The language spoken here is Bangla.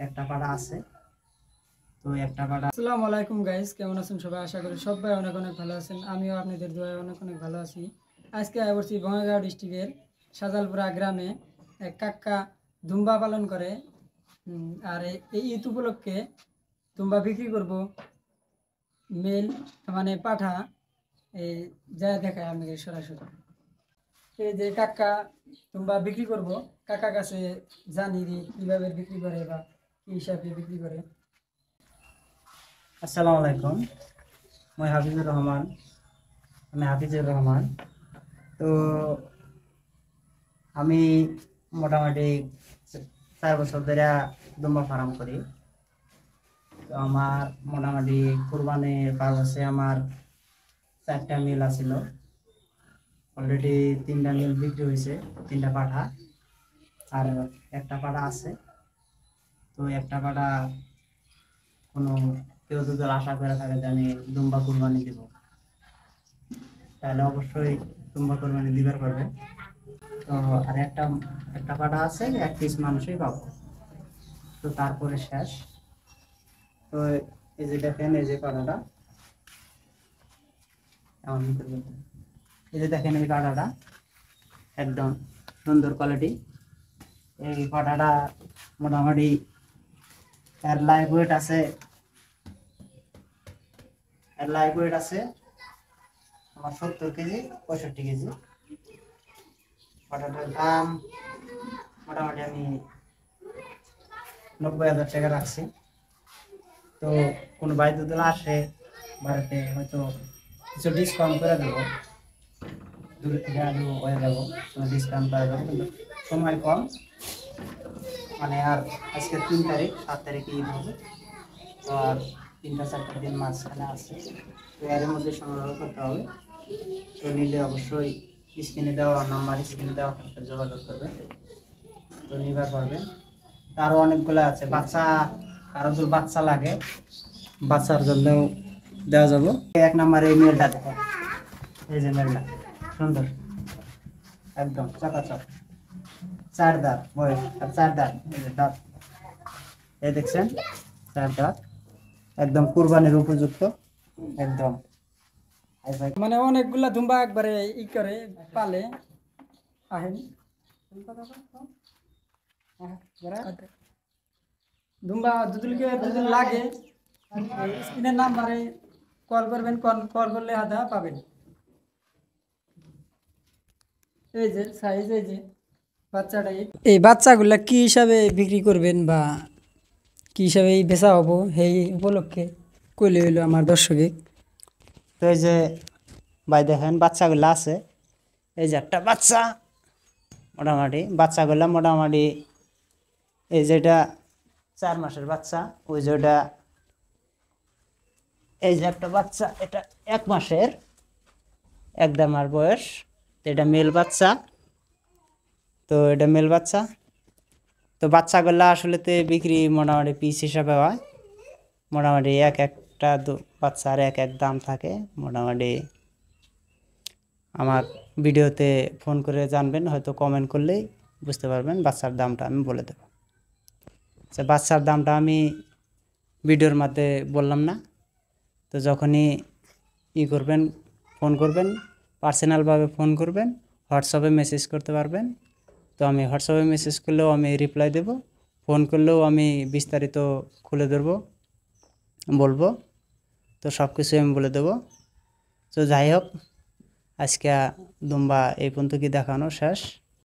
একটা পাড়া আছে। তো একটা পাড়া। আসসালামু আলাইকুম গাইস, কেমন আছেন সবাই? আশা করি সবাই অনেক অনেক ভালো আছেন। আমিও আপনাদের দোয়ায় অনেক অনেক ভালো আছি। আজকে বলছি বঙ্গাইগাঁও ডিস্ট্রিক্টের সাজালপুরা গ্রামে এক কাকা দুম্বা পালন করে। আর এই ঈদ উপলক্ষে দুম্বা বিক্রি করব, মেল মানে পাঠা এই যা দেখায় আমাকে সরাসরি। এই যে কাকা দুম্বা বিক্রি করব, কাকা কাছে জানি কিভাবে বিক্রি করে বা কি হিসাবে বিক্রি করে। আসসালামু আলাইকুম, আমি হাফিজুর রহমান। তো আমি মোটামুটি 4 বছর ধরে দুম্বা ফার্ম করি। তো আমার মোটামুটি কুরবানির পারপাসে আমার 4টা মিল আছিল। অলরেডি 3টা মিল বিক্রি হয়েছে, 3টা পাঠা, আর একটা পাঠা আছে। তো একটা পাঠা কোনো কেউ যদি আশা করে থাকে যে আমি দুম্বা কুরবানি দিব, তাহলে অবশ্যই দুম্বা কুরবানি দিবার পারবে। তো আর একটা একটা পাঠা আছে, 1 পিস মানুষই পাবো। তো তারপরে শেষ। তো এই যে দেখেন, এই যে পাঠাটা এমন ভিতরে বলতে, এই যে দেখেন এই পাঠাটা একদম সুন্দর কোয়ালিটি। এই পাঠাটা মোটামুটি এর লাইভ ওয়েট আছে, আমার 70 কেজি 65 কেজি। পাঠাটার দাম মোটামুটি আমি 90,000 টাকা রাখছি। তো কোনো ভাই যদি আসে বাড়িতে, হয়তো কিছু ডিসকাউন্ট করে দেবো, দূর থেকে আলু হয়ে যাবো, কোনো ডিসকাউন্ট করে দেবো, কিন্তু সময় কম। মানে আর আজকে 3 তারিখ, 7 তারিখে ঈদ হবে। তো আর 3টা 4টা দিন মাঝখানে আছে। তো এর মধ্যে সংগ্রহ করতে হবে। তো নিলে অবশ্যই স্ক্রিনে দেওয়া নাম্বার, স্ক্রিনে দেওয়া সাথে যোগাযোগ করবেন, তো নিবার পারবেন। আরও অনেকগুলো আছে বাচ্চা, কারো যদি বাচ্চা লাগে বাচ্চার জন্যও দেওয়া যাবে। 1 নম্বরে এই মেলটা দেখেন, এই যে মেলটা সুন্দর, একদম চকাচক, 4 দাঁত বয়স, আর 4 দাঁত, এই যে দাঁত, এই দেখছেন 4 দাঁত, একদম কুরবানির উপযুক্ত, একদম। মানে অনেকগুলা দুম্বা একবারে ই করে পালে আহেন দুম্বা দুদুলকে দুদুল লাগে। স্ক্রিনের নাম্বারে কল করবেন, কল করলে আধা পাবেন। এই যে সাইজ, এই যে বাচ্চাটা, এই বাচ্চাগুলা কি হিসাবে বিক্রি করবেন বা কি হিসাবে বেচা হবো সেই উপলক্ষে কইলে হইলো আমার দর্শকে। তো এই যে ভাই দেখেন বাচ্চাগুলো আছে, এই যে একটা বাচ্চা, মোটামুটি বাচ্চাগুলো মোটামুটি এই যেটা 4 মাসের বাচ্চা, ওই যেটা এই যে একটা বাচ্চা, এটা 1 মাসের, 1 দেড় মাস বয়স। এটা মেল বাচ্চা। তো এটা মেল বাচ্চা। তো বাচ্চাগুলো আসলে বিক্রি মোটামুটি পিস হিসাবে হয়। মোটামুটি একটা বাচ্চার এক এক দাম থাকে। মোটামুটি আমার ভিডিওতে ফোন করে জানবেন, হয়তো কমেন্ট করলেই বুঝতে পারবেন বাচ্চার দামটা আমি বলে দেব। বাচ্চার দামটা আমি ভিডিওর মধ্যে বললাম না। তো যখনই করবেন, ফোন করবেন, পার্সোনালভাবে ফোন করবেন, হোয়াটসঅ্যাপে মেসেজ করতে পারবেন। তো আমি হোয়াটসঅ্যাপে মেসেজ করলেও আমি রিপ্লাই দেব, ফোন করলেও আমি বিস্তারিত খুলে ধরবো, বলবো। তো সব কিছুই আমি বলে দেবো। তো যাই হোক, আজকে দুম্বা এই পর্যন্ত কি দেখানো শেষ।